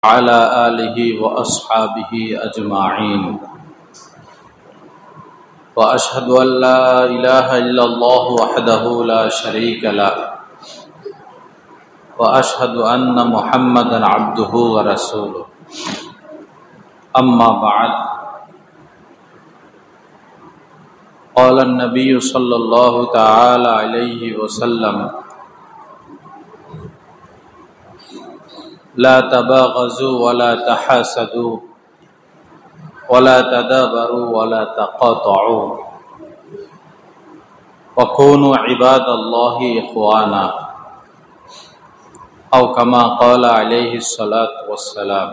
على آله وأصحابه أجمعين وأشهد أن لا إله إلا الله وحده لا شريك له وأشهد أن محمدا عبده ورسوله أما بعد قال النبي صلى الله تعالى عليه وسلم لا تباغضوا ولا تحاسدوا ولا تدابروا ولا تقاطعوا وكونوا عباد الله إخوانا أو كما قال عليه الصلاة والسلام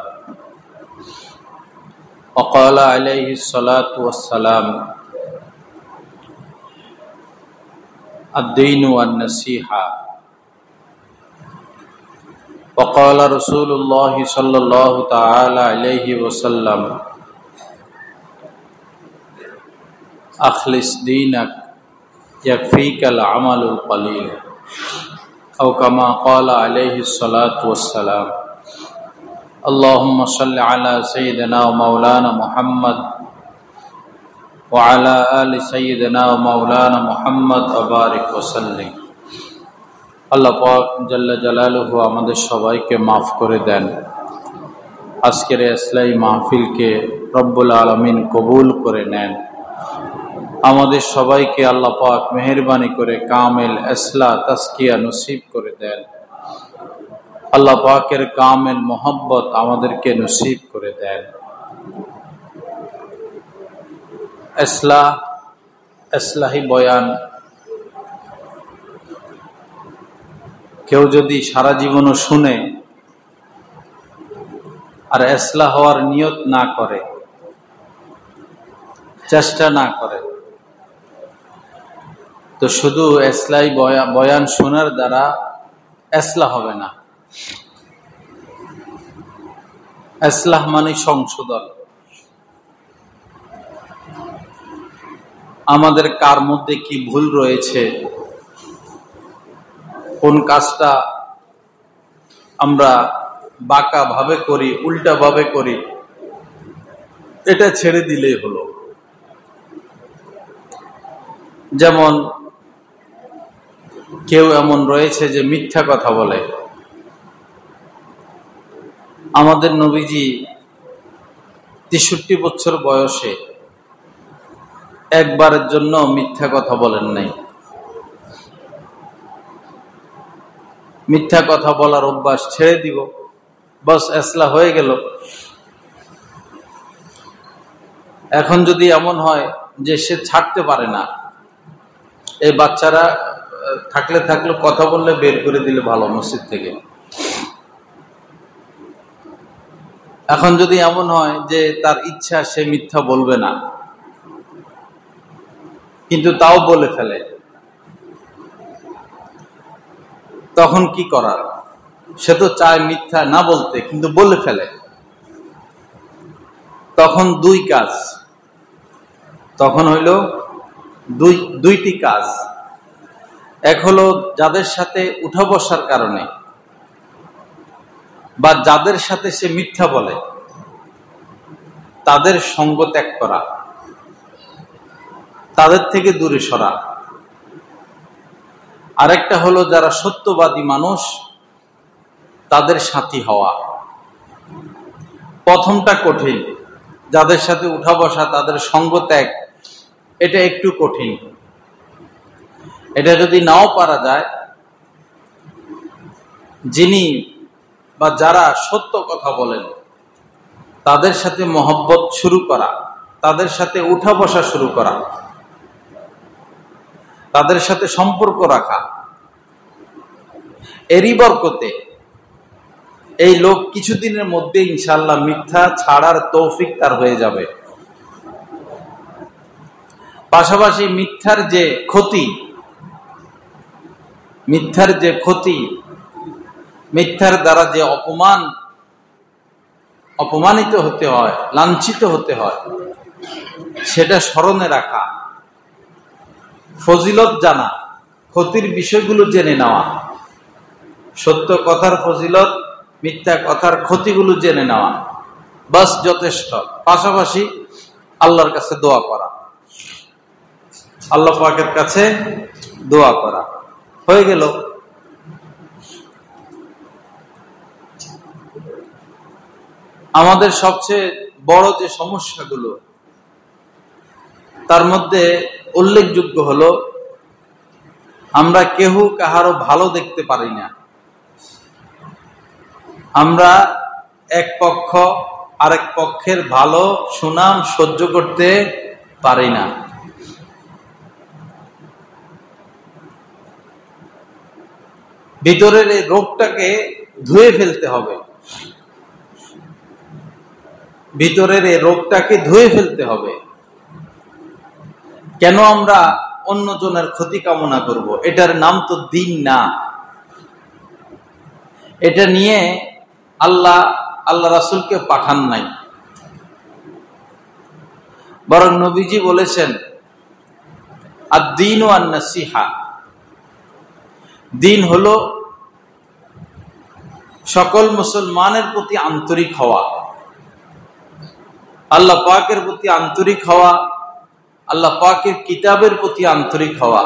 وقال عليه الصلاة والسلام الدين والنصيحة وقال رسول الله صلى الله تعالى عليه وسلم أخلص دينك يكفيك العمل القليل أو كما قال عليه الصلاة والسلام اللهم صل على سيدنا ومولانا محمد وعلى آل سيدنا ومولانا محمد وبارك وسلم আল্লাহ পাক জাল্লা জালালুহু আমাদের সবাইকে মাফ করে দেন। আজকের ইসলামী মাহফিলকে রব্বুল আলামিন কবুল করে নেন। আমাদের সবাইকে আল্লাহ পাক মেহেরবানি করে কামেল ইসলাহ তাসকিয়া নসিব করে দেন। আল্লাহ পাকের কামেল মোহাব্বত আমাদেরকে নসিব করে দেন। ইসলাহি বয়ান কেউ যদি সারা জীবনও শুনে আর ইসলাহ হওয়ার নিয়ত না করে, চেষ্টা না করে, তো শুধু ইসলাহি বয়ান শোনার দ্বারা ইসলাহ হবে না। ইসলাহ মানে সংশোধন। আমাদের কার মধ্যে কি ভুল রয়েছে, কোন কাজটা আমরা বাঁকা ভাবে করি, উল্টা ভাবে করি, এটা ছেড়ে দিলেই হলো। যেমন কেউ এমন রয়েছে যে মিথ্যা কথা বলে। আমাদের নবীজি 63 বছর বয়সে একবারের জন্য মিথ্যা কথা বলেন নাই। মিথ্যা কথা বলার অভ্যাস ছেড়ে দিব, বাস ইসলাহ হয়ে গেল। এখন যদি এমন হয় যে সে ছাড়তে পারে না, এই বাচ্চারা থাকলে কথা বললে বের করে দিলে ভালো মসজিদ থেকে। এখন যদি এমন হয় যে তার ইচ্ছা সে মিথ্যা বলবে না, কিন্তু তাও বলে ফেলে, তখন কি করার? সে তো চায় মিথ্যা না বলতে, কিন্তু বলে ফেলে। তখন দুই কাজ, তখন হইল দুইটি কাজ। এক হলো যাদের সাথে উঠা বসার কারণে বা যাদের সাথে সে মিথ্যা বলে তাদের সঙ্গ ত্যাগ করা, তাদের থেকে দূরে সরা। আরেকটা হলো যারা সত্যবাদী মানুষ তাদের সাথী হওয়া। প্রথমটা কঠিন, যাদের সাথে উঠা বসা, তাদের সঙ্গ ত্যাগ, এটা একটু কঠিন। এটা যদি নাও পারা যায়, যিনি বা যারা সত্য কথা বলেন তাদের সাথে মহব্বত শুরু করা, তাদের সাথে উঠা বসা শুরু করা, তাদের সাথে সম্পর্ক রাখা, এরই বরকতে এই লোক কিছুদিনের মধ্যে ইনশাআল্লাহ মিথ্যা ছাড়ার তৌফিক তার হয়ে যাবে। পাশাপাশি মিথ্যার যে ক্ষতি, মিথ্যার দ্বারা যে অপমানিত হতে হয়, লাঞ্ছিত হতে হয়, সেটা স্মরণে রাখা, ফজিলত জানা, ক্ষতির বিষয়গুলো জেনে নেওয়া, সত্য কথার ফজিলত মিথ্যা কথার ক্ষতিগুলো জেনে নেওয়া, বাস যথেষ্ট। পাশাপাশি আল্লাহর কাছে দোয়া করা, আল্লাহ পাকের কাছে দোয়া করা, হয়ে গেল। আমাদের সবচেয়ে বড় যে সমস্যাগুলো, তার মধ্যে উল্লেখযোগ্য হলো আমরা কেহ কাহারও ভালো দেখতে পারি না। আমরা এক পক্ষ আরেক পক্ষের ভালো সুনাম সহ্য করতে পারি না। ভিতরের এই রোগটাকে ধুয়ে ফেলতে হবে, ভিতরের এই রোগটাকে ধুয়ে ফেলতে হবে। কেন আমরা অন্যজনের ক্ষতি কামনা করব? এটার নাম তো দ্বীন না। এটা নিয়ে আল্লাহ রাসূলকে পাঠান নাই, বরং নবীজি বলেছেন আদ-দীনু আন-নাসিহা, দ্বীন হলো সকল মুসলমানের প্রতি আন্তরিক হওয়া, আল্লাহ পাকের প্রতি আন্তরিক হওয়া, আল্লাহ পাকের কিতাবের প্রতি আন্তরিক হওয়া,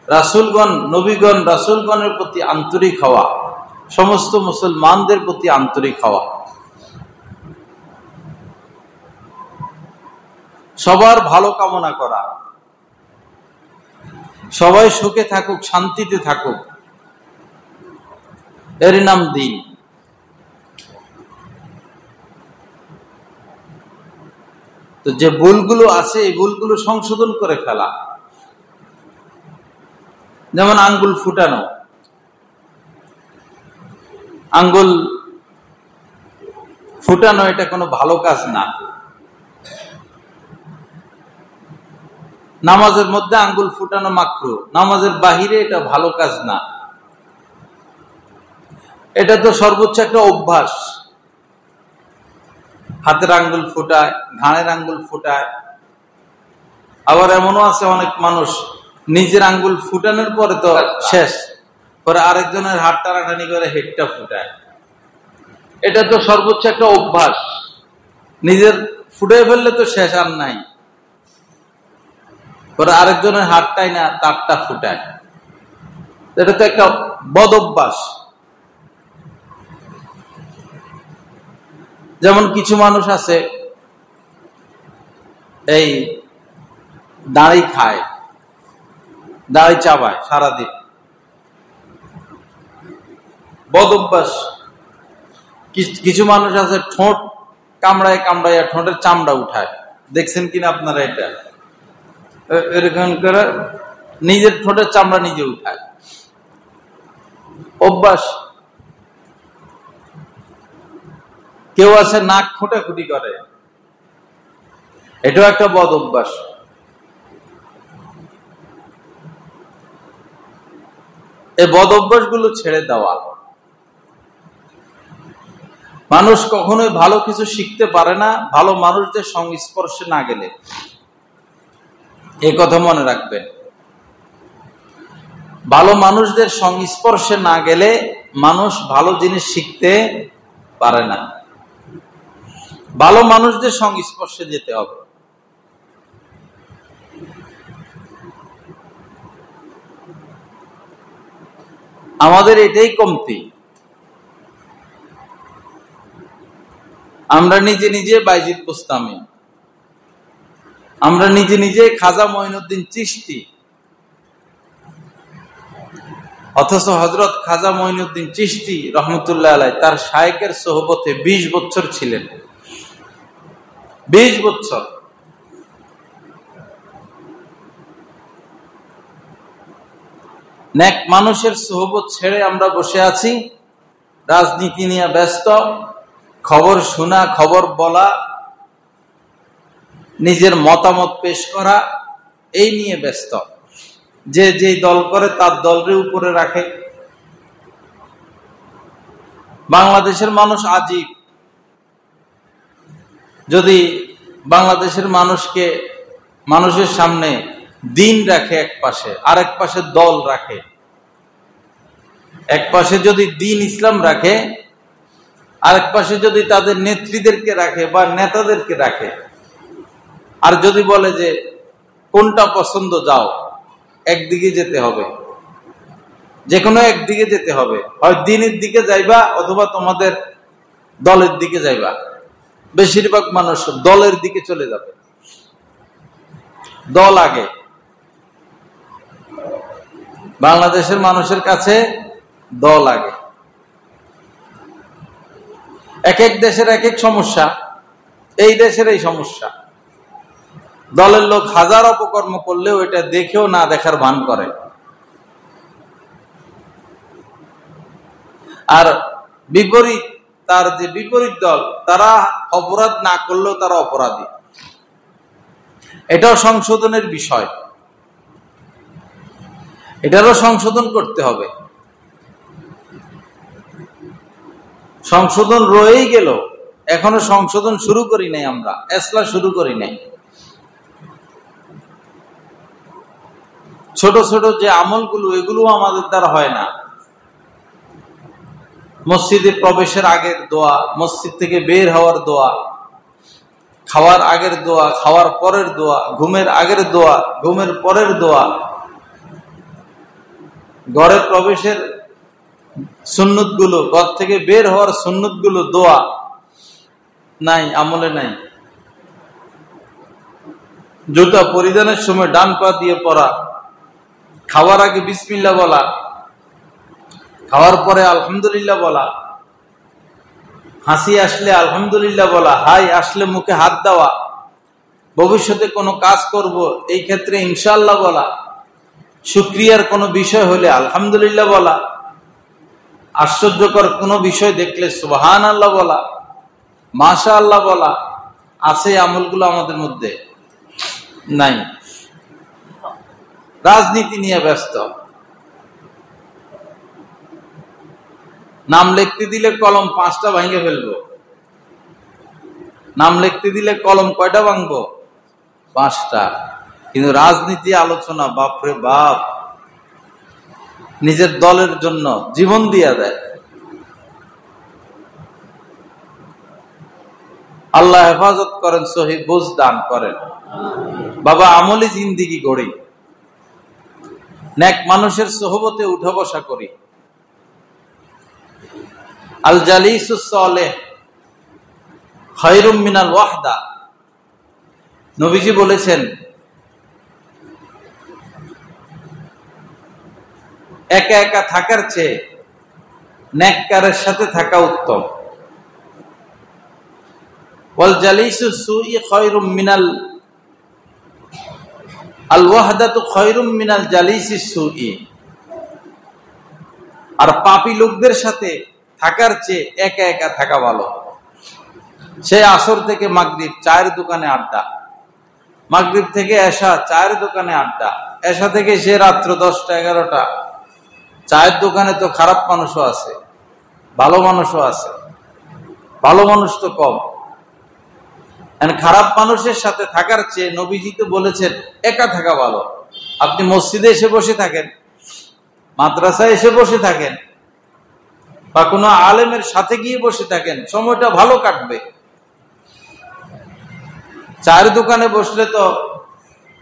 রাসূলগণ নবীগণ রাসূলগণের প্রতি আন্তরিক হওয়া, সমস্ত মুসলমানদের প্রতি আন্তরিক হওয়া, সবার ভালো কামনা করা, সবাই সুখে থাকুক, শান্তিতে থাকুক, এর নাম দ্বীন। তো যে ভুলগুলো আছে এই ভুলগুলো সংশোধন করে ফেলা, যেমন আঙ্গুল ফুটানো। আঙ্গুল ফুটানো এটা কোনো ভালো কাজ না। নামাজের মধ্যে আঙ্গুল ফুটানো মাকরুহ, নামাজের বাহিরে এটা ভালো কাজ না। এটা তো সর্বোচ্চ একটা অভ্যাস। হাতের আঙ্গুল ফুটায়, ঘাড়ের আঙ্গুল ফুটায়। আবার এমনও আছে অনেক মানুষ নিজের আঙ্গুল ফুটানোর পরে তো শেষ, পরে আরেকজনের হাত টানাটানি করে হেডটা ফুটায়। এটা তো সর্বোচ্চ একটা অভ্যাস। নিজের ফুটে ফেললে তো শেষ আর নাই, পরে আরেকজনের হাতটাই না তারটা ফুটায়। এটা তো একটা বদ অভ্যাস। যেমন কিছু মানুষ আছে এই দাড়ি খায়, দাড়ি চাবায় সারাদিন, বদ অভ্যাস। কিছু মানুষ আছে ঠোঁট কামড়ায় কামড়াইয়া ঠোঁটের চামড়া উঠায়, দেখছেন কিনা আপনারা? এটা এরকম করে নিজের ঠোঁটের চামড়া নিজে উঠায়, অভ্যাস। কেউ আছে নাক খুঁটাখুটি করে, এটাও একটা বদ অভ্যাস। এই বদ অভ্যাস গুলো ছেড়ে দেওয়া। মানুষ কখনোই ভালো কিছু শিখতে পারে না ভালো মানুষদের সংস্পর্শে না গেলে, এই কথা মনে রাখবেন। ভালো মানুষদের সংস্পর্শে না গেলে মানুষ ভালো জিনিস শিখতে পারে না। ভালো মানুষদের সংস্পর্শে যেতে হবে। আমাদের এটাই কমতি। আমরা নিজে নিজে বাইজিদ বুস্তামি, আমরা নিজে নিজে খাজা মঈনুদ্দিন চিশতি, অথচ হযরত খাজা মঈনুদ্দিন চিশতি রহমতুল্লাহ আলাইহি তার শায়েখের সোহবতে 20 বছর ছিলেন। 20 বছর। নেক মানুষের সোহবত ছেড়ে আমরা বসে আছি, রাজনীতি নিয়ে ব্যস্ত, খবর শোনা, খবর বলা, নিজের মতামত পেশ করা, এই নিয়ে ব্যস্ত। যে যেই দল করে তার দলের উপরে রাখে। বাংলাদেশের মানুষ আজীব। যদি বাংলাদেশের মানুষের সামনে দিন রাখে এক পাশে, আরেক পাশে দল রাখে, এক পাশে যদি দিন ইসলাম রাখে আরেক পাশে যদি তাদের নেত্রীদেরকে রাখে বা নেতাদেরকে রাখে, আর যদি বলে যে কোনটা পছন্দ, যাও, একদিকে যেতে হবে, যে কোনো একদিকে যেতে হবে, হয় দিনের দিকে যাইবা অথবা তোমাদের দলের দিকে যাইবা। বেশিরভাগ মানুষ দলের দিকে চলে যাবে, দল আগে। বাংলাদেশের মানুষের কাছে দল আগে। এক এক দেশের এক এক সমস্যা, এই দেশের এই সমস্যা। দলের লোক হাজার অপকর্ম করলেও এটা দেখেও না দেখার ভান করে, আর বিপরীত তার যে বিপরীত দল, তারা অপরাধ না করলেও তারা অপরাধী। এটাও সংশোধনের বিষয়, এটারও সংশোধন করতে হবে। সংশোধন রয়েই গেল, এখনো সংশোধন শুরু করি নাই, আমরা ইসলাহ শুরু করি নাই। ছোট ছোট যে আমলগুলো, এগুলো আমাদের দ্বারা হয় না। মসজিদে প্রবেশের আগের দোয়া, মসজিদ থেকে বের হওয়ার দোয়া, খাওয়ার আগের দোয়া, খাওয়ার পরের দোয়া, ঘুমের আগের দোয়া, ঘুমের পরের দোয়া, ঘরে প্রবেশের সুন্নত গুলো, ঘর থেকে বের হওয়ার সুন্নত গুলো, দোয়া নাই, আমলে নাই। জুতা পরিধানের সময় ডান পা দিয়ে পড়া, খাওয়ার আগে বিসমিল্লাহ বলা, খাওয়ার পরে আলহামদুলিল্লাহ বলা, হাসি আসলে আলহামদুলিল্লাহ বলা, হাই আসলে মুখে হাত দেওয়া, ভবিষ্যতে কোনো কাজ করব এই ক্ষেত্রে ইনশাআল্লাহ বলা, শুকরিয়ার কোনো বিষয় হলে আলহামদুলিল্লাহ বলা, আশ্চর্যকর কোনো বিষয় দেখলে সুবহানাল্লাহ বলা, মাশাআল্লাহ বলা। আছে আমলগুলো আমাদের মধ্যে নাই। রাজনীতি নিয়ে ব্যস্ত। নাম লিখতে দিলে কলম 5টা ভাঙে ফেলবো, নাম লিখতে দিলে কলম কয়টা ভাঙবো? 5টা। কিন্তু রাজনীতি আলোচনা, বাপরে বাপ, নিজের দলের জন্য জীবন দিয়ে দেয়। আল্লাহ হেফাজত করেন, সহিহ বুঝ দান করেন। বাবা, আমলি জিন্দিগি গড়ি, নেক মানুষের সোহবতে উঠা বসা করি। আল জালিসুস সালেহ খায়রুম মিনাল ওয়াহদা। নবীজি বলেছেন, একা একা থাকার চেয়ে নেককারের সাথে থাকা উত্তম। ওয়াল জালিসুস সুই খায়রুম মিনাল আল ওয়াহদাতু খায়রুম মিনাল জালিসিস সুই। আর পাপী লোকদের সাথে থাকার চেয়ে একা একা থাকা ভালো। সে আসর থেকে মাগরিব চায়ের দোকানে আড্ডা, মাগরিব থেকে এশা চায়ের দোকানে আড্ডা, এশা থেকে সে রাত্র 10টা 11টা চায়ের দোকানে। তো খারাপ মানুষও আছে, ভালো মানুষও আছে, ভালো মানুষ তো কম। খারাপ মানুষের সাথে থাকার চেয়ে নবীজি তো বলেছেন একা থাকা ভালো। আপনি মসজিদে এসে বসে থাকেন, মাদ্রাসায় এসে বসে থাকেন, বা কোনো আলেমের সাথে গিয়ে বসে থাকেন, সময়টা ভালো কাটবে। চায়ের দোকানে বসলে তো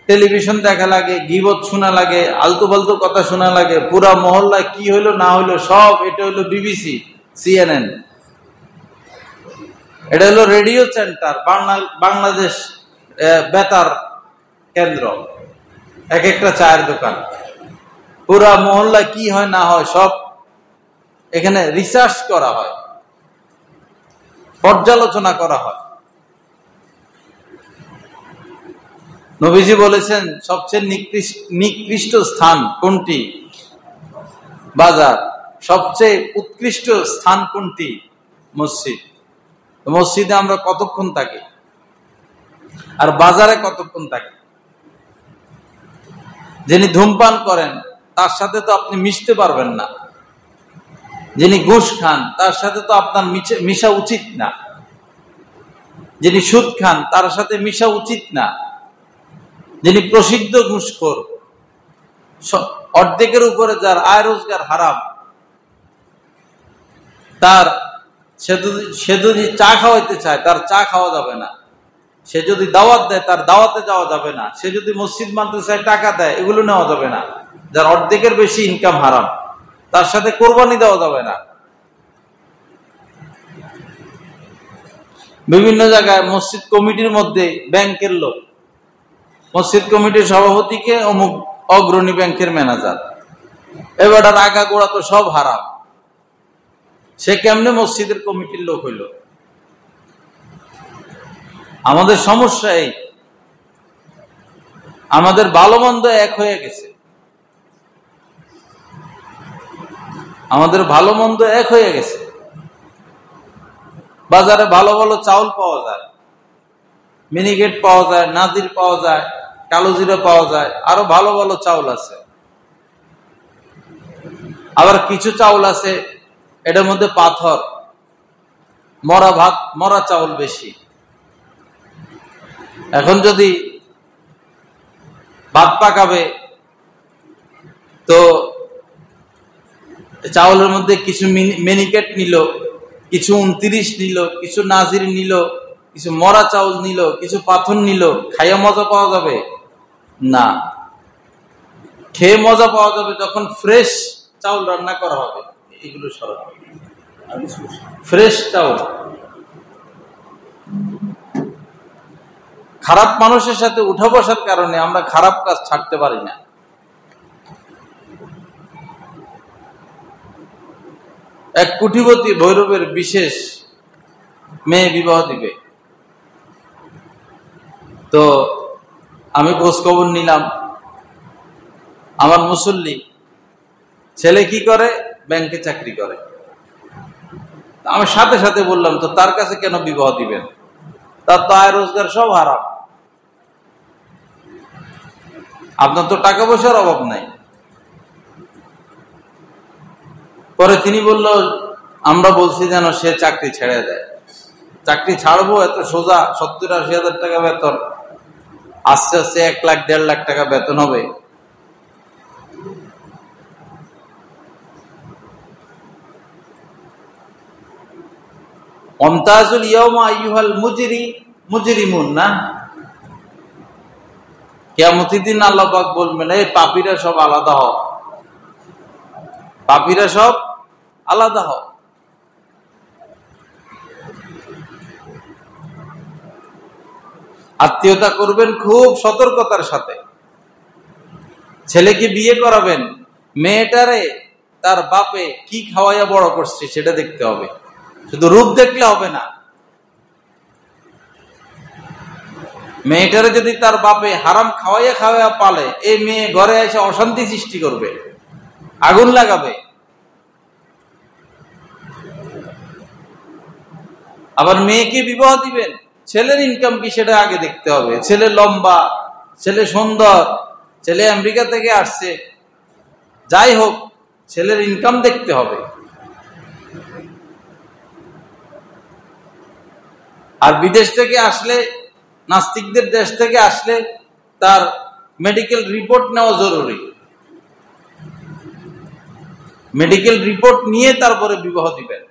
টেলিভিশন দেখা লাগে, গীবত শোনা লাগে, আলতু ফালতু কথা শোনা লাগে, পুরা মহল্লায় কি হইলো না হইলো সব। এটা হলো বিবিসি, CNN, এটা হলো রেডিও সেন্টার, বাংলাদেশ বেতার কেন্দ্র। এক একটা চায়ের দোকান, পুরা মহল্লায় কি হয় না হয় সব এখানে রিসার্চ করা হয়, পর্যালোচনা করা হয়। নবীজি বলেছেন সবচেয়ে নিকৃষ্ট স্থান কোনটি? বাজার। সবচেয়ে উৎকৃষ্ট স্থান কোনটি? মসজিদ। মসজিদে আমরা কতক্ষণ থাকি আর বাজারে কতক্ষণ থাকি? যিনি ধূমপান করেন তার সাথে তো আপনি মিশতে পারবেন না, যিনি ঘুষ খান তার সাথে তো আপনার মিশা উচিত না, যিনি সুদ খান তার সাথে মিশা উচিত না, যিনি প্রসিদ্ধ ঘুষখোর, অর্ধেকের উপরে যার আয় রোজগার হারাম, তার সে যদি চা খাওয়াইতে চায় তার চা খাওয়া যাবে না, সে যদি দাওয়াত দেয় তার দাওয়াতে যাওয়া যাবে না, সে যদি মসজিদ মাদ্রাসায় টাকা দেয় এগুলো নেওয়া যাবে না। যার অর্ধেকের বেশি ইনকাম হারাম, তার সাথে কোরবানি দেওয়া যাবে না। বিভিন্ন জায়গায় মসজিদ কমিটির মধ্যে ব্যাংকের লোক, মসজিদ কমিটির সভাপতিকে অমুক অগ্রণী ব্যাংকের ম্যানেজার, এবার আগা গোড়া তো সব হারাম। সে কেমনে মসজিদের কমিটির লোক হইল? আমাদের সমস্যা এই, আমাদের ভালো মন্দ এক হয়ে গেছে, আমাদের ভালো মন্দ এক হয়ে গেছে। বাজারে ভালো ভালো চাউল পাওয়া যায়, মিনিকেট পাওয়া যায়, নাজির পাওয়া যায়, কালো জিরা পাওয়া যায়, আরো ভালো ভালো চাউল আছে। আবার কিছু চাউল আছে এটার মধ্যে পাথর, মরা ভাত, মরা চাউল বেশি। এখন যদি ভাত পাকাবে তো চাউলের মধ্যে কিছু মিনিকেট নিল, কিছু 29 নিল, কিছু নাজির নিল, কিছু মরা চাউল নিল, কিছু পাথর নিল, খাইয়া মজা পাওয়া যাবে না। খেয়ে মজা পাওয়া যাবে যখন ফ্রেশ চাউল রান্না করা হবে। এগুলো সব ফ্রেশ চাউল। খারাপ মানুষের সাথে উঠা বসার কারণে আমরা খারাপ কাজ ছাড়তে পারি না। এক কোটিপতি ভৈরবের বিশেষ মেয়ে বিবাহ দিবে, তো আমি খোঁজ খবর নিলাম। আমার মুসল্লি ছেলে কি করে? ব্যাংকে চাকরি করে। আমি সাথে সাথে বললাম, তো তার কাছে কেন বিবাহ দিবেন? তার তো আয় রোজগার সব হারাম, আপনার তো টাকা পয়সার অভাব নাই। পরে তিনি বলল, আমরা বলছি যেন সে চাকরি ছেড়ে দেয়। চাকরি ছাড়বো এত সোজা? 70-80 হাজার টাকা বেতন, আস্তে আস্তে 1 লাখ 1.5 লাখ টাকা বেতন হবে। অমতাজুল ইয়াউমা আইয়ুহাল মুজরিমুন না, কিয়ামতের দিন আল্লাহ পাক বলবেন, এই পাপীরা সব আলাদা হও, পাপীরা সব আলাদা হও। আত্মীয়তা করবেন খুব সতর্কতার সাথে। ছেলেকে বিয়ে করাবেন, মেয়েটারে তার বাপে কি খাওয়াইয়া বড় করছে সেটা দেখতে হবে, শুধু রূপ দেখলে হবে না। মেয়েটারে যদি তার বাপে হারাম খাওয়াইয়া খাওয়াইয়া পালে, এই মেয়ে ঘরে এসে অশান্তি সৃষ্টি করবে, আগুন লাগাবে। আবার মেয়েকে বিবাহ দিবেন, ছেলের ইনকাম কি সেটা আগে দেখতে হবে। ছেলে লম্বা, ছেলে সুন্দর, ছেলে আমেরিকা থেকে আসছে, যাই হোক ছেলের ইনকাম দেখতে হবে। আর বিদেশ থেকে আসলে, নাস্তিকদের দেশ থেকে আসলে তার মেডিকেল রিপোর্ট নেওয়া জরুরি। মেডিকেল রিপোর্ট নিয়ে তারপরে বিবাহ দিবেন।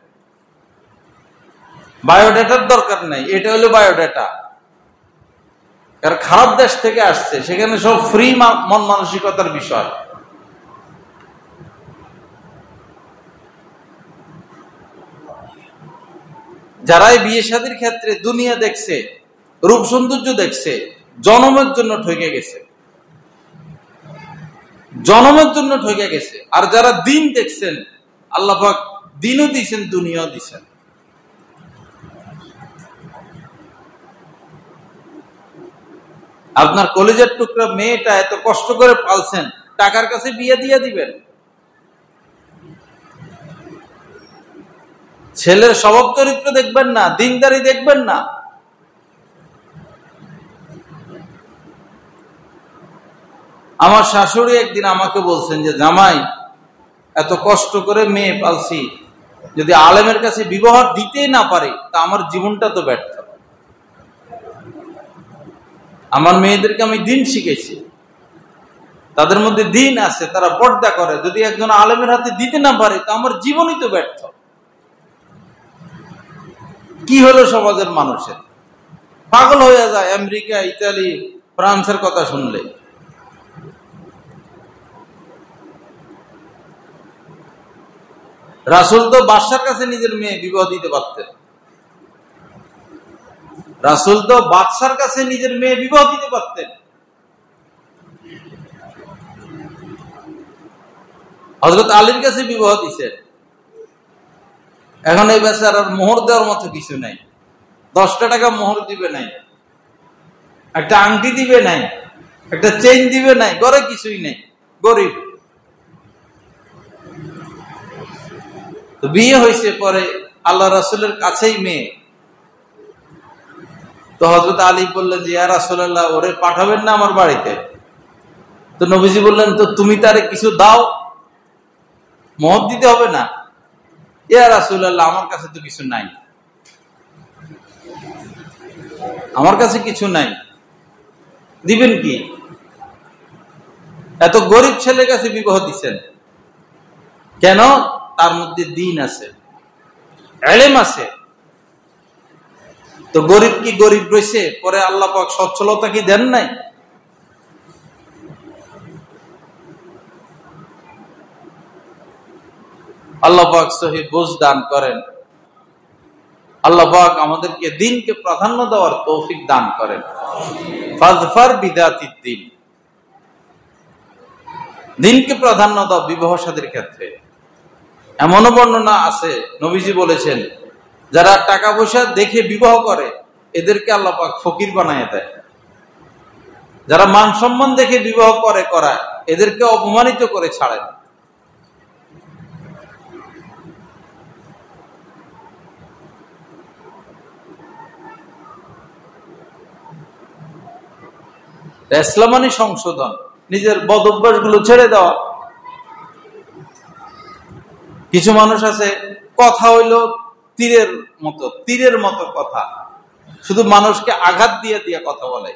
বায়োডাটার দরকার নাই, এটা হলো বায়োডাটা। কারণ খারাপ দেশ থেকে আসছে, সেখানে সব ফ্রি মন মানসিকতার বিষয়। যারাই বিয়ে শাদীর ক্ষেত্রে দুনিয়া দেখছে, রূপ সৌন্দর্য দেখছে, জনমের জন্য ঠকে গেছে, জনমের জন্য ঠকে গেছে। আর যারা দিন দেখছেন, আল্লাহ পাক দিনও দিয়েছেন, দুনিয়াও দিয়েছেন। আপনার কলেজের টুকরা মেয়েটা এত কষ্ট করে পালছেন, টাকার কাছে বিয়ে দিয়ে দিবেন? ছেলের স্বভাব চরিত্র দেখবেন না, দিনদারি দেখবেন না। আমার শাশুড়ি একদিন আমাকে বলছেন যে, জামাই এত কষ্ট করে মেয়ে পালছি, যদি আলেমের কাছে বিবাহ দিতেই না পারি তা আমার জীবনটা তো ব্যর্থ। আমার মেয়েদেরকে আমি দিন শিখেছি, তাদের মধ্যে দিন আছে, তারা পর্দা করে, যদি একজন আলেমের হাতে দিতে না পারে তা আমার জীবনই তো ব্যর্থ। কি হলো সমাজের মানুষের? পাগল হয়ে যায় আমেরিকা, ইতালি, ফ্রান্সের কথা শুনলে। রাসূল তো বাদশার কাছে নিজের মেয়ে বিবাহ দিতে পারতেন। রাসূল তো বাদশার কাছে নিজের মেয়ে বিবাহ দিতে পারতেন। হযরত আলীর কাছে বিবাহ দিয়েছেন। এখন এই বেচারার মোহর দেওয়ার মতো কিছু নাই। 10 টাকা মোহর দিবে নাই, একটা আংটি দিবে নাই, একটা চেইন দিবে নাই, ঘরে কিছুই নেই, গরিব। তো বিয়ে হয়েছে পরে আল্লাহ রাসূলের কাছেই মেয়ে। তো হযরত আলী বললেন যে, ইয়া রাসূলুল্লাহ, ওরে পাঠাবেন না আমার বাড়িতে? তো নবীজি বললেন, তো তুমি তারে কিছু দাও, মোহর দিতে হবে না? ইয়া রাসূলুল্লাহ, আমার কাছে তো কিছু নাই, আমার কাছে কিছু নাই, দিবেন কি? এত গরিব ছেলের কাছে বিবাহ দিচ্ছেন কেন? তার মধ্যে দ্বীন আছে, ইলম আছে। তো গরিব কি গরিব রয়েছে, পরে আল্লাহ পাক সচ্ছলতা কি দেন নাই? আল্লাহ পাক সহি বুঝ দান করেন। আল্লাহ পাক আমাদেরকে দ্বীনকে প্রাধান্য দেওয়ার তৌফিক দান করেন। ফাজফার বিদাতিদ দ্বীন, দ্বীনকে প্রাধান্য দাও বিবাহ শাদীর ক্ষেত্রে। এমনও বর্ণনা আছে, নবীজি বলেছেন, যারা টাকা পয়সা দেখে বিবাহ করে এদেরকে আল্লাহ পাক ফকির বানায় দেয়। যারা মান সম্মান দেখে বিবাহ করায় এদেরকে অপমানিত করে ছাড়েন। ইসলামানি সংশোধন, নিজের বদ অভ্যাস গুলো ছেড়ে দেওয়া। কিছু মানুষ আছে, কথা হইল তীরের মতো কথা, শুধু মানুষকে আঘাত দিয়ে দিয়ে কথা বলে।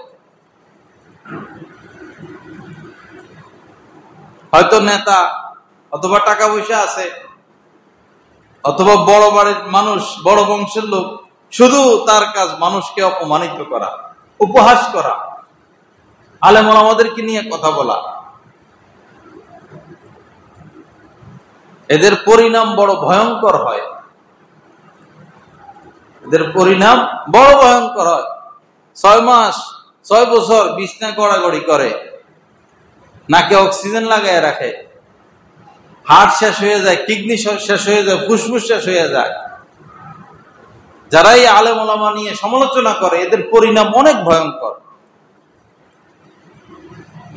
হয়তো নেতা অথবা টাকা পয়সা আছে অথবা বড় বাড়ির মানুষ, বড় বংশের লোক, শুধু তার কাজ মানুষকে অপমানিত করা, উপহাস করা, আলেম ওলামাদেরকে নিয়ে কথা বলা। এদের পরিণাম বড় ভয়ঙ্কর হয়, এদের পরিণাম বড় ভয়ঙ্কর হয়। 6 মাস 6 বছর বিছনা গড়াগড়ি করে, নাকে অক্সিজেন লাগায় রাখে, হার্ট শেষ হয়ে যায়, কিডনি শেষ হয়ে যায়, ফুসফুস শেষ হয়ে যায়। যারাই আলেম ওলামা নিয়ে সমালোচনা করে এদের পরিণাম অনেক ভয়ঙ্কর।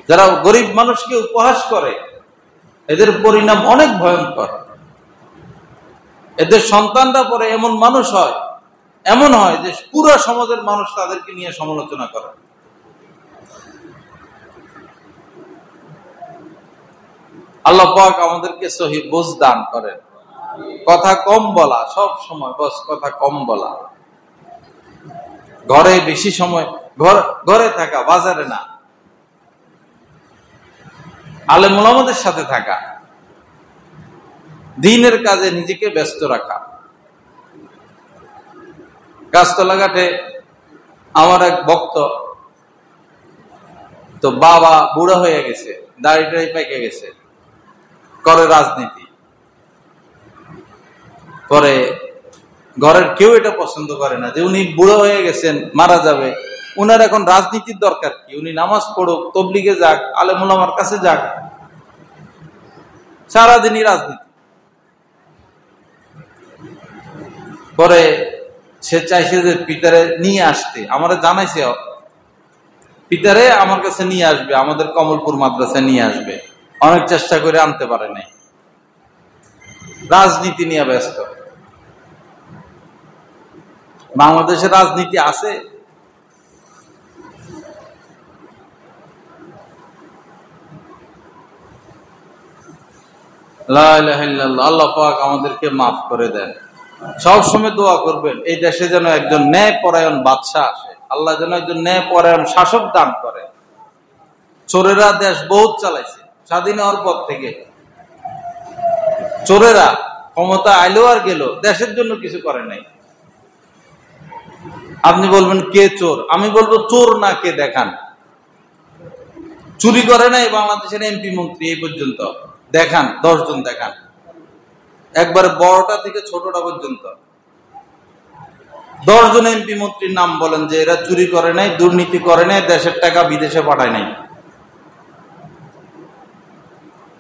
যারা গরিব মানুষকে উপহাস করে এদের পরিণাম অনেক ভয়ঙ্কর। এদের সন্তানরা পরে এমন মানুষ হয়, এমন হয় যে পুরো সমাজের মানুষ তাদেরকে নিয়ে সমালোচনা করে। আল্লাহ পাক আমাদেরকে সহি বুঝ দান করেন। কথা কম বলা, সব সময় বস কথা কম বলা, ঘরে বেশি সময়, ঘরে থাকা, বাজারে না, আলেম ওলামাদের সাথে থাকা, দ্বীনের কাজে নিজেকে ব্যস্ত রাখা। গাছতলা ঘাটে আমার এক ভক্ত, তো বাবা বুড়া হয়ে গেছে, দাড়ি টাড়ি পেকে গেছে, করে রাজনীতি। পরে ঘরের কেউ এটা পছন্দ করে না যে উনি বুড়ো হয়ে গেছেন, মারা যাবে, উনার এখন রাজনীতির দরকার কি? উনি নামাজ পড়ুক, তবলিগে যাক, আলেম ওলামার কাছে যাক, সারাদিনই রাজনীতি। পরে সে চাইছে যে পিতারে নিয়ে আসতে, আমারে জানাইছে পিতারে আমার কাছে নিয়ে আসবে, আমাদের কমলপুর মাদ্রাসায় নিয়ে আসবে। অনেক চেষ্টা করে আনতে পারে নাই, রাজনীতি নিয়ে ব্যস্ত। বাংলাদেশে রাজনীতি আছে? লা ইলাহা ইল্লাল্লাহ। আল্লাহ পাক আমাদেরকে মাফ করে দেন। সবসময় দোয়া করবেন এই দেশে যেন একজন ন্যায় পরায়ণ বাদশাহ আসে, আল্লাহ যেন একজন ন্যায় পরায়ণ শাসক দান করে। চোরেরা দেশ বহুত চালাইছে স্বাধীন হওয়ার পর থেকে, চোরেরা ক্ষমতা আইলো আর গেল, দেশের জন্য কিছু করে নাই। আপনি বলবেন কে চোর, আমি বলবো চোর না কে দেখান। চুরি করে নাই বাংলাদেশের এমপি মন্ত্রী এই পর্যন্ত, দেখান 10 জন দেখান, একবার বড়টা থেকে ছোটটা পর্যন্ত 10 জন এমপি মন্ত্রীর নাম বলেন যে এরা চুরি করে নাই, দুর্নীতি করে নাই, দেশের টাকা বিদেশে পাঠায় নাই।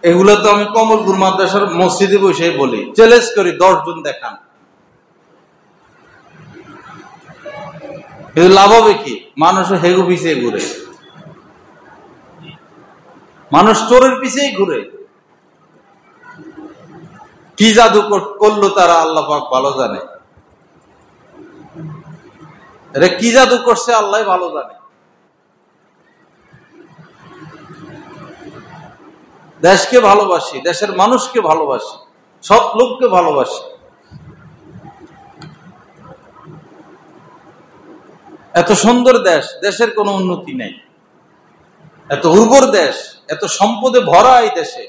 এগুলো তো আমি কমলপুর মাদ্রাসার মসজিদে বসে বলি, চ্যালেঞ্জ করি 10 জন দেখান। লাভ হবে কি? মানুষ হেগু পিছিয়ে ঘুরে, মানুষ চোরের পিছিয়েই ঘুরে। কি জাদু করলো তারা আল্লাহ পাক ভালো জানে, এরা কি জাদু করছে আল্লাহ ভালো জানে। দেশকে ভালোবাসি, দেশের মানুষকে ভালোবাসি, সব লোককে ভালোবাসি। এত সুন্দর দেশ, দেশের কোনো উন্নতি নেই। এত উর্বর দেশ, এত সম্পদে ভরা এই দেশে,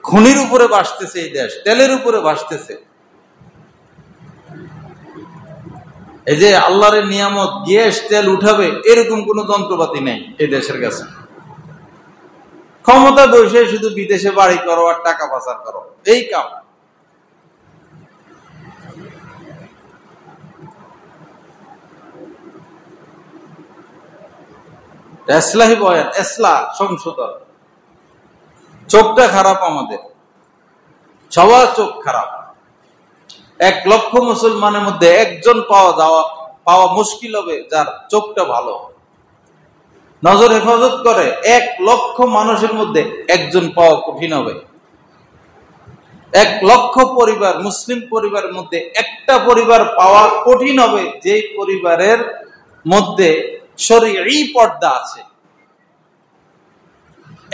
খনির উপরে ভাসতেছে এই দেশ, তেলের উপরে ভাসতেছে। এই যে আল্লাহরের নিয়ামত, গ্যাস তেল উঠাবে এরকম কোন যন্ত্রপাতি নেই এই দেশের কাছে। ক্ষমতা বসে শুধু বিদেশে বাড়ি করো আর টাকা পাচার করো, এই কাম। এসলাহি বয়ান, এসলা সংশোধন। চোখটা খারাপ আমাদের, সবার চোখ খারাপ। 1 লক্ষ মুসলমানের মধ্যে একজন পাওয়া মুশকিল হবে যার চোখটা ভালো, নজর হেফাজত করে। 1 লক্ষ মানুষের মধ্যে একজন পাওয়া কঠিন হবে। 1 লক্ষ পরিবার, মুসলিম পরিবারের মধ্যে একটা পরিবার পাওয়া কঠিন হবে যে পরিবারের মধ্যে শরঈ পর্দা আছে।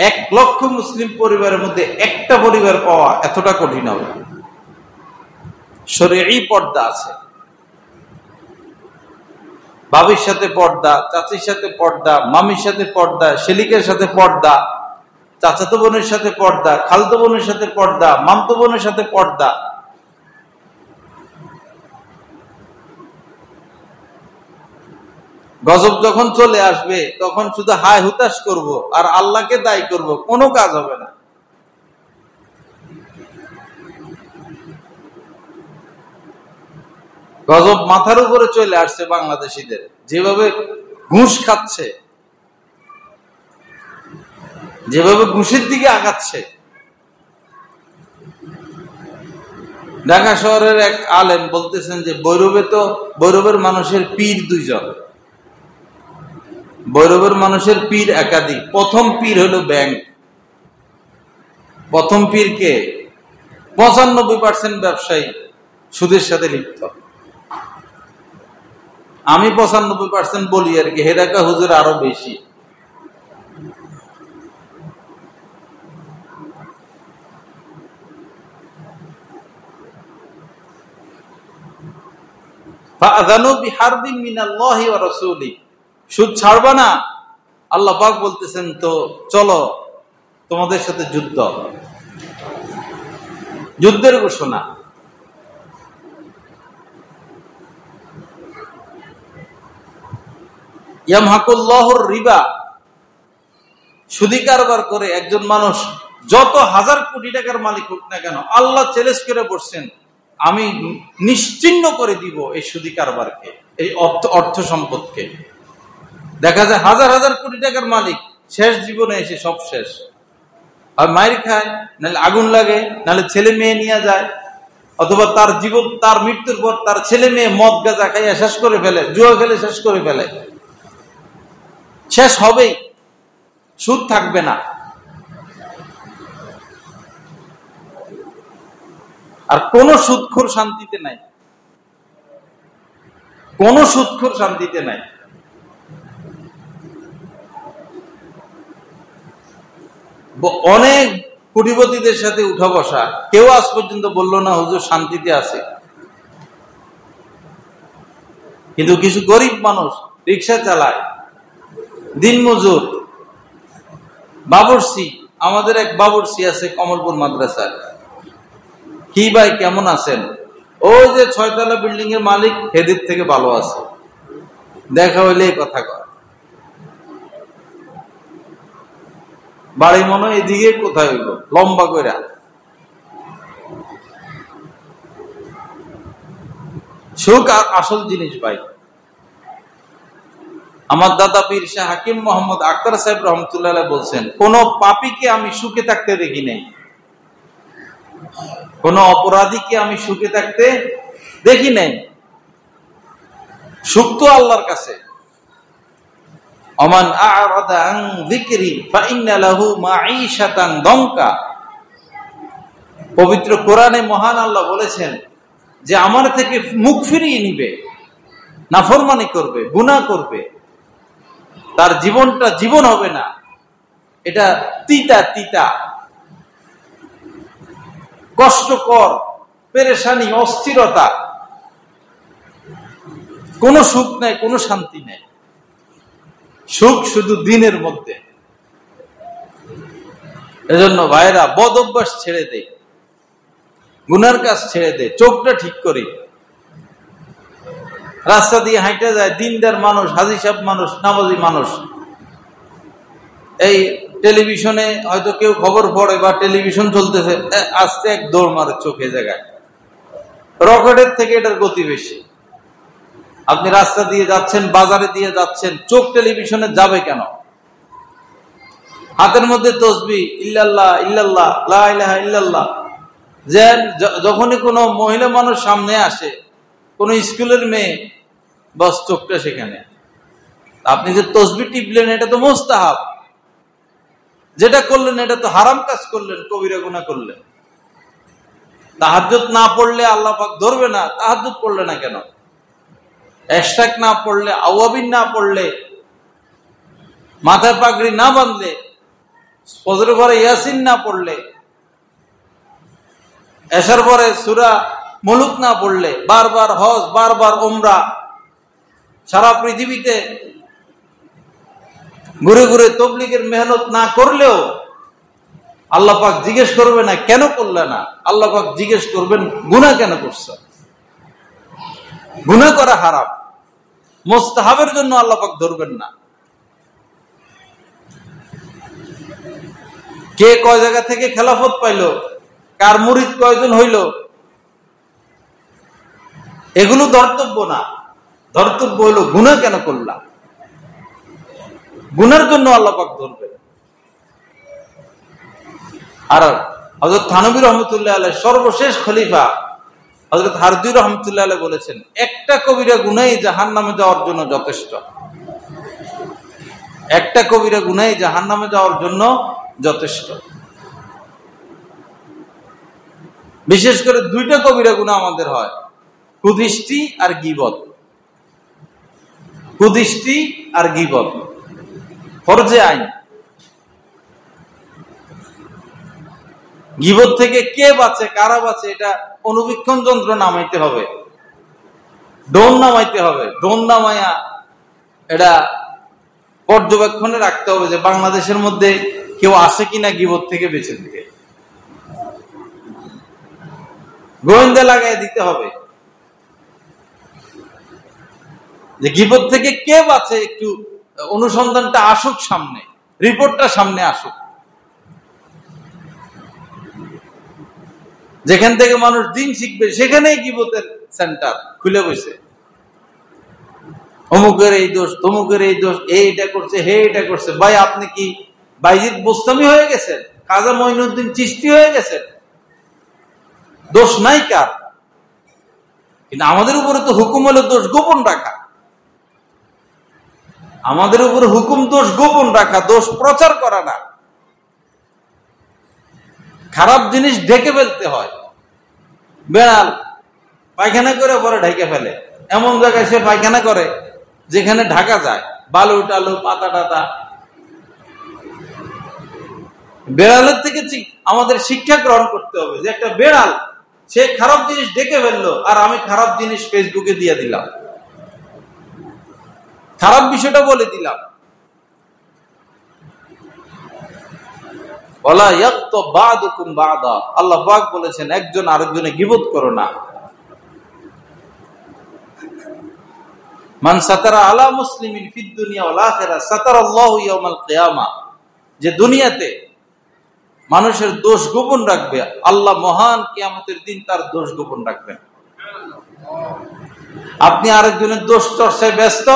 1 লক্ষ মুসলিম পরিবারের মধ্যে একটা পরিবার পাওয়া এতটা কঠিন হবে, শরঈ পর্দা আছে। বাবির সাথে পর্দা, চাচির সাথে পর্দা, মামির সাথে পর্দা, শেলিকের সাথে পর্দা, চাচাতো বোনের সাথে পর্দা, খালতো বোনের সাথে পর্দা, মামতো বোনের সাথে পর্দা। গজব যখন চলে আসবে তখন শুধু হায় হুতাশ করব আর আল্লাহকে দায়ী করব, কোনো কাজ হবে না। গজব মাথার উপরে চলে আসছে বাংলাদেশিদের, যেভাবে ঘুষ খাচ্ছে, যেভাবে ঘুষের দিকে আগাচ্ছে। ঢাকা শহরের এক আলেম বলতেছেন যে ভৈরবের মানুষের পীর 2 জন, ভৈরবের মানুষের পীর একাধিক। প্রথম পীর হলো ব্যাংক। প্রথম পীরকে 95% ব্যবসায়ী সুদের সাথে লিপ্ত। আমি 95% বলি আর কি, হেদাকা হুজুর আরো বেশি। সুদ ছাড়বা না, আল্লাহ পাক বলতেছেন তো চলো তোমাদের সাথে যুদ্ধ, যুদ্ধের ঘোষণা। ইয়ামহাকুল্লাহুর রিবা, সুদি কারবার করে একজন মানুষ যত 1000 কোটি টাকার মালিক হোক না কেন, আল্লাহ চ্যালেঞ্জ করে বসছেন আমি নিশ্চিহ্ন করে দিব এই সুদি কারবারকে, এই অর্থ সম্পদকে। দেখা যায় 1000 কোটি টাকার মালিক শেষ জীবনে এসে সব শেষ, আর মায়ের খায়, নাহলে আগুন লাগে, নাহলে ছেলে মেয়ে নিয়ে যায়, অথবা তার মৃত্যুর পর তার ছেলে মেয়ে মদ গাঁজা খাইয়া শেষ করে ফেলে, জুয়া খেলে শেষ করে ফেলে। শেষ হবেই, সুদ থাকবে না। আর কোন সুদখোর শান্তিতে নাই, কোন সুদখোর শান্তিতে নাই। অনেক কোটিপতিদের সাথে উঠা বসা, কেউ আজ পর্যন্ত বললো না হুজুর শান্তিতে আছে। কিন্তু কিছু গরিব মানুষ রিক্সা চালায়, দিনমজুর, বাবুর্চি। আমাদের এক বাবুর্চি আছে কমলপুর মাদ্রাসার। কি ভাই কেমন আছেন? ওই যে 6 তলা বিল্ডিং এর মালিক হেদিক থেকে ভালো আছে, দেখা হইলে কথা কয়। বাড়ি মনে হয় এদিকে কোথায় হইল, লম্বা করে। সুখ আসল জিনিস ভাই। আমার দাদা পীর শাহ হাকিম মোহাম্মদ আখতার সাহেব রহমতুল্লাহ বলছেন, কোন পাপীকে আমি সুখে থাকতে দেখি নাই, কোন অপরাধীকে আমি সুখে থাকতে দেখি নাই। সুখ তো আল্লাহর কাছে। ওমান আ'রাদা আন যিকরি ফাইন্না লাহু মাঈশাতান দনকা। পবিত্র কোরআনে মহান আল্লাহ বলেছেন যে আমার থেকে মুখ ফিরিয়ে নিবে, নাফরমানি করবে, গুনাহ করবে, তার জীবনটা জীবন হবে না, এটা তিতা তিতা, কষ্টকর, পেরেশানি, অস্থিরতা, কোনো সুখ নাই, কোনো শান্তি নেই। সুখ শুধু দিনের মধ্যে। এজন্য ভাইরা বদ অভ্যাস ছেড়ে দেয়, গুনার কাজ ছেড়ে দেয়, চোখটা ঠিক করি। রাস্তা দিয়ে হাঁটা যায় দিনদার মানুষ, হাজি সাহেব মানুষ, নামাজি মানুষ, এই টেলিভিশনে হয়তো কেউ খবর পড়ে বা টেলিভিশন চলতেছে, আস্তে এক দৌড় মারে চোখে জায়গায়। রকেটের থেকে এটার গতি বেশি। আপনি রাস্তা দিয়ে যাচ্ছেন, বাজারে দিয়ে যাচ্ছেন, চোখ টেলিভিশনে যাবে কেন? হাতের মধ্যে তসবিহ, ইল্লাল্লাহ ইল্লাল্লাহ লা ইলাহা ইল্লাল্লাহ। যে যখনই কোনো মহিলা মানুষ সামনে আসে, কোন স্কুলের মেয়ে, বস চোখটা সেখানে। আপনি যে তসবিহ টিপলেন এটা তো মুস্তাহাব, যেটা করলেন এটা তো হারাম কাজ করলেন, কবিরা গুনাহ করলেন। তাহাজ্জুদ না পড়লে আল্লাহ পাক ধরবে না, তাহাজ্জুদ পড়লে না কেন? এশরাক না পড়লে, আওয়াবিন না পড়লে, মাথায় পাগড়ি না বাঁধলে, ফজরের পরে ইয়াসিন না পড়লে, এশার পরে সূরা মুলুক না পড়লে, বারবার হজ, বারবার উমরা, সারা পৃথিবীতে ঘুরে ঘুরে তবলিগের মেহনত না করলেও আল্লাহ পাক জিজ্ঞেস করবে না কেন করলে না, আল্লাহ পাক জিজ্ঞেস করবেন গুনাহ কেন করছ। গুনাহ করা হারাম, মুস্তাহাবের জন্য আল্লাহ পাক ধরবেন না। কে কয় জায়গা থেকে খেলাফত পাইলো, কার মুরিদ কয়জন হইল, এগুলো ধর্তব্য না। ধর্তব্য হইল গুনাহ কেন করলাম, গুনার জন্য আল্লাহ পাক ধরবেন। আর হযরত থানবী রহমতুল্লাহ আলাইহি সর্বশেষ খলিফা হযরত হারদী রহমতুল্লাহ আলাইহি বলেছেন, একটা কবিরা গুনাহ জাহান্নামে যাওয়ার জন্য যথেষ্ট। একটা কবিরা গুনাহ জাহান্নামে যাওয়ার জন্য যথেষ্ট। বিশেষ করে দুইটা কবিরা গুনাহ আমাদের হয়, কুদৃষ্টি আর গীবত। কুদৃষ্টি আর গীবত ফরজে আইন। গীবত থেকে কে বাঁচে, কারা বাঁচে, এটা অনুবীক্ষণ যন্ত্র নামাইতে হবে, ড্রোন নামাইতে হবে। ড্রোন নামাইয়া এটা পর্যবেক্ষণে রাখতে হবে যে বাংলাদেশের মধ্যে কেউ আসে কিনা গীবত থেকে বেঁচে থেকে। গোয়েন্দা লাগাই দিতে হবে যে গীবত থেকে কে বাঁচে, একটু অনুসন্ধানটা আসুক সামনে, রিপোর্টটা সামনে আসুক। যেখান থেকে মানুষ দিন শিখবে সেখানেই গীবতের সেন্টার খুলে বসে, অমুকের এই দোষ, তমুকের এই দোষ, এইটা করছে, হে এটা করছে। ভাই আপনি কি বাইজিদ বোস্তামি হয়ে গেছেন, কাজা মঈনুদ্দিন চিশতি হয়ে গেছেন? দোষ নাই কার, কিন্তু আমাদের উপরে তো হুকুম হলো দোষ গোপন রাখা। আমাদের উপরে হুকুম দোষ গোপন রাখা, দোষ প্রচার করা না। খারাপ জিনিস ঢেকে ফেলতে হয়। বেড়াল পায়খানা করে পরে ঢেকে ফেলে, এমন জায়গায় সে পায়খানা করে যেখানে ঢাকা যায়, বালু টালু পাতা টাতা। বেড়ালের থেকে আমাদের শিক্ষা গ্রহণ করতে হবে যে একটা বেড়াল, সে খারাপ জিনিস ঢেকে ফেললো আর আমি খারাপ জিনিস ফেসবুকে দিয়ে দিলাম, খারাপ বিষয়টা বলে দিলাম। ওয়ালা ইয়াগতাব বা'দুকুম বা'দা, আল্লাহ পাক বলেছেন একজন আরেকজনে গীবত করো না। মান সাতারা আলা মুসলিমিন ফিদ দুনিয়া ওয়াল আখিরাহ সাতারাল্লাহু ইয়াউমাল কিয়ামা, যে দুনিয়াতে মানুষের দোষ গোপন রাখবে, আল্লাহ মহান কিয়ামতের দিন তার দোষ গোপন রাখবেন। আপনি আরেকজনের দোষ চর্চায় ব্যস্ত,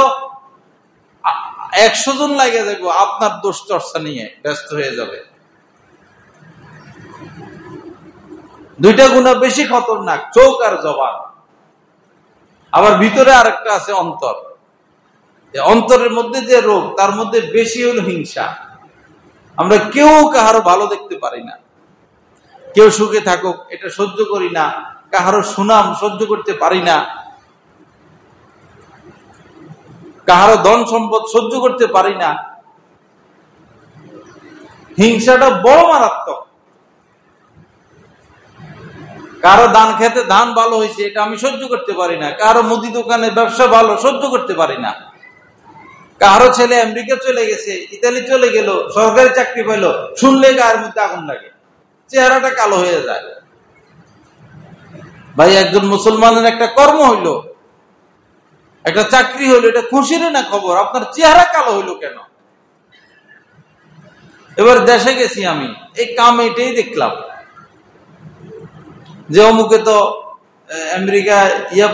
100 জন লাগে যাবে আপনার দোষ চর্চা নিয়ে ব্যস্ত হয়ে যাবে। দুইটা গুনাহ বেশি খতরনাক, চোখ আর জবান। আবার ভিতরে আরেকটা আছে অন্তর। অন্তরের মধ্যে যে রোগ, তার মধ্যে বেশি হলো হিংসা। আমরা কেউ কাহারো ভালো দেখতে পারি না, কেউ সুখে থাকুক এটা সহ্য করি না, কাহারো সুনাম সহ্য করতে পারি না, কাহারো ধন সম্পদ সহ্য করতে পারি না। হিংসাটা বড় মারাত্মক। কারো ধান খেতে ধান ভালো হয়েছে এটা আমি সহ্য করতে পারি না, কারো মুদি দোকানে ব্যবসা ভালো সহ্য করতে পারি না, কারো ছেলে আমেরিকা চলে গেছে, ইতালি চলে গেল, সরকারি চাকরি পাইল, শুনলে গায়ের মধ্যে আগুন লাগে, চেহারাটা কালো হয়ে যায়। ভাই, একজন মুসলমানের একটা কর্ম হইলো, একটা চাকরি হইলো, এটা খুশির না খবর, আপনার চেহারা কালো হইলো কেন? এবার দেশে গেছি আমি, এই কাম এটাই দেখলাম যে অমুকে তো আমেরিকা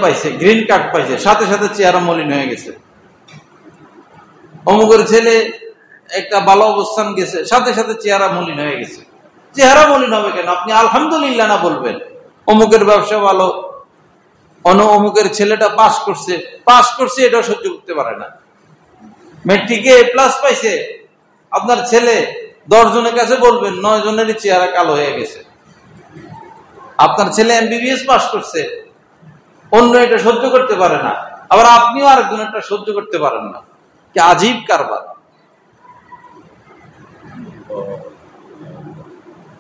পাইছে, গ্রিন কার্ড পাইছে, সাথে সাথে চেহারা মলিন হয়ে গেছে। অমুকের ছেলে একটা ভালো অবস্থান গেছে, সাথে সাথে চেহারা মলিন হয়ে গেছে। চেহারা মলিন হবে কেন? আপনি আলহামদুলিল্লাহ না বলবেন। অমুকের ব্যবসা ভালো, অমুকের ছেলেটা পাস করছে এটাও সহ্য করতে পারে না। মেট্রিকে A+ পাইছে, আপনার ছেলে 10 জনের কাছে বলবেন 9 জনেরই চেহারা কালো হয়ে গেছে। আপনার ছেলে MBBS পাস করছে, অন্য এটা সহ্য করতে পারে না, আবার আপনিও আরেকজনেরটা সহ্য করতে পারেন না। কি আজীব কারবার।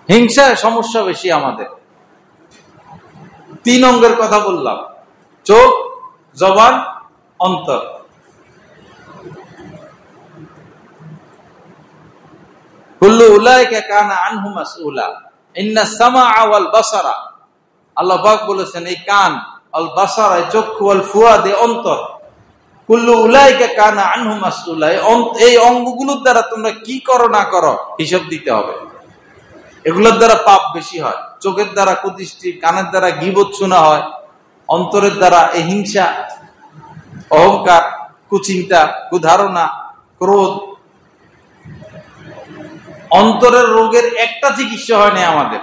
হিংসায় সমস্যা বেশি আমাদের। 3 অঙ্গের কথা বললাম, চোখ, জবান, অন্তর। কুল্লু উলাইকা কানা আনহু মাসউলা ইন্নাস সামাআ ওয়াল বাসারা। আল্লাহ পাক বলেছেন এই কান, আল বাসারা চক্ষু, ওয়াল ফুয়াদ অন্তর, কুল্লু উলাইকা কানা আনহু মাসউলা, এই অঙ্গগুলোর দ্বারা তোমরা কি করো না করো হিসাব দিতে হবে। এগুলোর দ্বারা পাপ বেশি হয়। চোখের দ্বারা কুদৃষ্টি, কানের দ্বারা গীবত শোনা হয়, অন্তরের দ্বারা এই হিংসা, অহংকার, কুচিন্তা, কুধারণা, ক্রোধ। অন্তরের রোগের একটা চিকিৎসা হয় না আমাদের।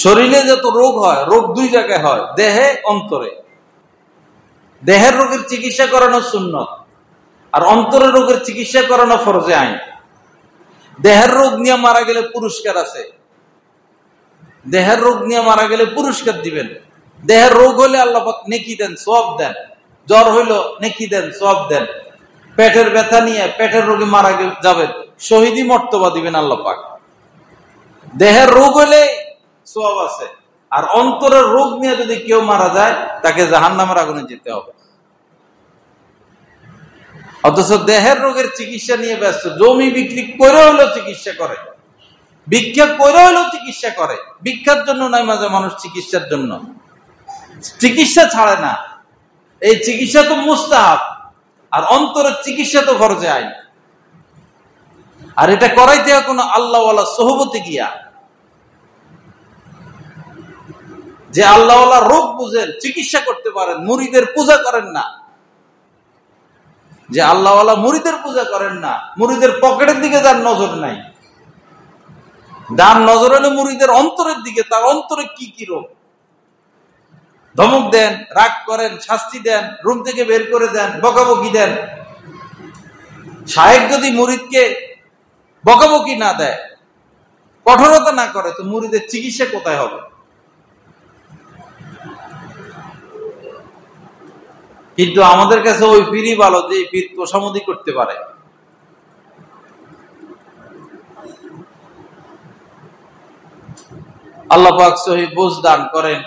শরীরে যত রোগ হয়, রোগ 2 জায়গায় হয়, দেহে, অন্তরে। দেহের রোগের চিকিৎসা করানো সুন্নত, আর অন্তরের রোগের চিকিৎসা করানো ফরজে আইন। দেহের রোগ নিয়ে মারা গেলে পুরস্কার আছে, দেহের রোগ নিয়ে মারা গেলে পুরস্কার দিবেন। দেহের রোগ হলে আল্লাহ পাক নেকি দেন, সওয়াব দেন। জ্বর হইলো নেকি দেন, সওয়াব দেন। পেটের ব্যথা নিয়ে পেটের রোগে মারা যাবেন, শহীদি মর্তবা দিবেন আল্লাহ পাক। দেহের রোগ হলে সওয়াব আছে, আর অন্তরের রোগ নিয়ে যদি কেউ মারা যায় তাকে জাহান্নামের আগুনে যেতে হবে। অথচ দেহের রোগের চিকিৎসা নিয়ে ব্যস্ত। জমি বিক্রি করে হলেও চিকিৎসা করে, ভিক্ষা করে হলেও চিকিৎসা করে। ভিক্ষার জন্য নয়, মাঝে মানুষ চিকিৎসার জন্য। চিকিৎসা ছাড়ে না, এই চিকিৎসা তো মুস্তাহাব, আর অন্তরের চিকিৎসা তো ফরজে আইন। আর এটা করাইতে হয় কোনো আল্লাহওয়ালা সোহবতে গিয়া, যে আল্লাহওয়ালা রোগ বুঝেন, চিকিৎসা করতে পারেন, মুরিদের পূজা করেন না। যে আল্লাহওয়ালা মুরিদের পূজা করেন না, মুরিদের পকেটের দিকে যার নজর নাই, যার নজর হলে মুরিদের অন্তরের দিকে, তার অন্তরে কি কি রোগ। ধমক দেন, রাগ করেন, শাস্তি দেন, রুম থেকে বের করে দেন, বকাবকি দেন। শায়েখ যদি মুরিদকে বকাবকি না দেয়, কঠোরতা না করে, তো মুরিদের চিকিৎসা কোথায় হবে? কিন্তু আমাদের কাছে ওই পীরই ভালো, যে পীর তোষামোদি করতে পারে। আল্লাহ পাক সহি বুঝ দান করেন।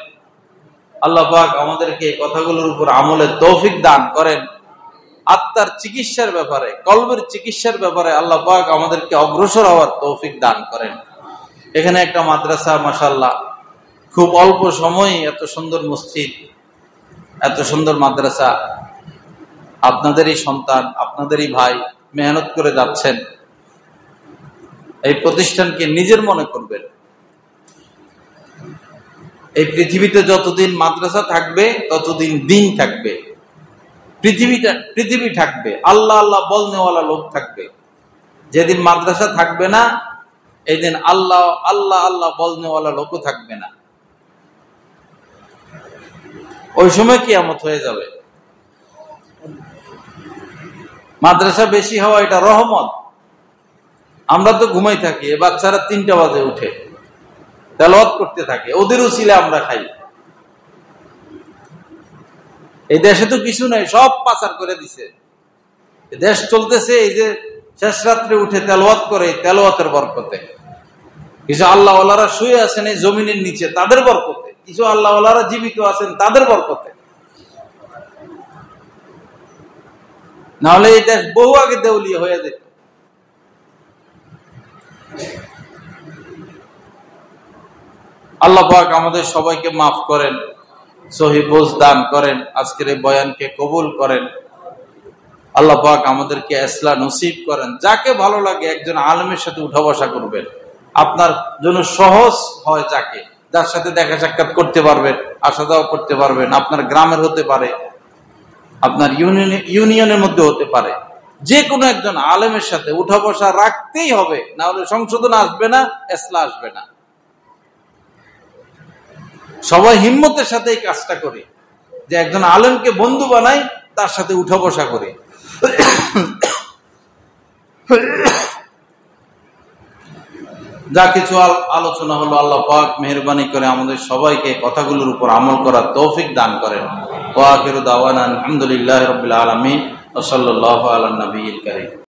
আল্লাহ পাক আমাদেরকে এই কথাগুলোর উপর আমলের তৌফিক দান করেন। আত্মার চিকিৎসার ব্যাপারে, কলবের চিকিৎসার ব্যাপারে আল্লাহ পাক আমাদেরকে অগ্রসর হওয়ার তৌফিক দান করেন। এখানে একটা মাদ্রাসা, মাশাআল্লাহ, খুব অল্প সময়ে এত সুন্দর মসজিদ, এত সুন্দর মাদ্রাসা, আপনাদেরই সন্তান, আপনাদেরই ভাই মেহনত করে যাচ্ছেন। এই প্রতিষ্ঠানকে নিজের মনে করবেন। এই পৃথিবীতে যতদিন মাদ্রাসা থাকবে ততদিন দিন থাকবে, পৃথিবী থাকবে, আল্লাহ আল্লাহ বলনেওয়ালা লোক থাকবে। যেদিন মাদ্রাসা থাকবে না, এই দিন আল্লাহ আল্লাহ আল্লাহ বলনেওয়ালা লোকও থাকবে না। ওই সময় কিয়ামত হয়ে যাবে। মাদ্রাসা বেশি হওয়া এটা রহমত। আমরা তো ঘুমাই থাকি, এ বাচ্চারা 3টা বাজে উঠে তেলাওয়াত করতে থাকে, ওদের উসিলে আমরা খাই। এই দেশে তো কিছু নাই, সব পাচার করে দিছে। দেশ চলতেছে এই যে শেষ রাত্রে উঠে তেলাওয়াত করে, তেলাওয়াতের বরকতে। কিছু আল্লাহ ওয়ালারা শুয়ে আছেন এই জমিনের নিচে, তাদের বরকতে। কিছু আল্লাহ ওয়ালারা জীবিত আছেন, তাদের বরকতে। নাহলে এই দেশ বহু আগে দেউলিয়া হয়ে যেত। আল্লাহ পাক আমাদের সবাইকে মাফ করেন, সহি বুঝ দান করেন, আজকের এই বয়ানকে কবুল করেন। আল্লাহ পাক আমাদেরকে ইসলাহ নসিব করেন। যাকে ভালো লাগে একজন আলেমের সাথে উঠা বসা করবেন, আপনার জন্য সহজ হয়। যার সাথে দেখা সাক্ষাৎ করতে পারবেন, আসা যাওয়া করতে পারবেন। আপনার গ্রামের হতে পারে, আপনার ইউনিয়নের মধ্যে হতে পারে। যে কোনো একজন আলেমের সাথে উঠা বসা রাখতেই হবে, না হলে সংশোধন আসবে না, ইসলাহ আসবে না। সবাই হিম্মতের সাথে এই কাজটা করি যে একজন আলেমকে বন্ধু বানাই, তার সাথে উঠা বসা করি। যা কিছু আলোচনা হলো, আল্লাহ পাক মেহেরবানি করে আমাদের সবাইকে কথাগুলোর উপর আমল করার তৌফিক দান করেন। ওয়া আখিরু দাওয়ানা আলহামদুলিল্লাহি রাব্বিল আলামিন ওয়া সাল্লাল্লাহু আলা নবিয়্যিল কারীম।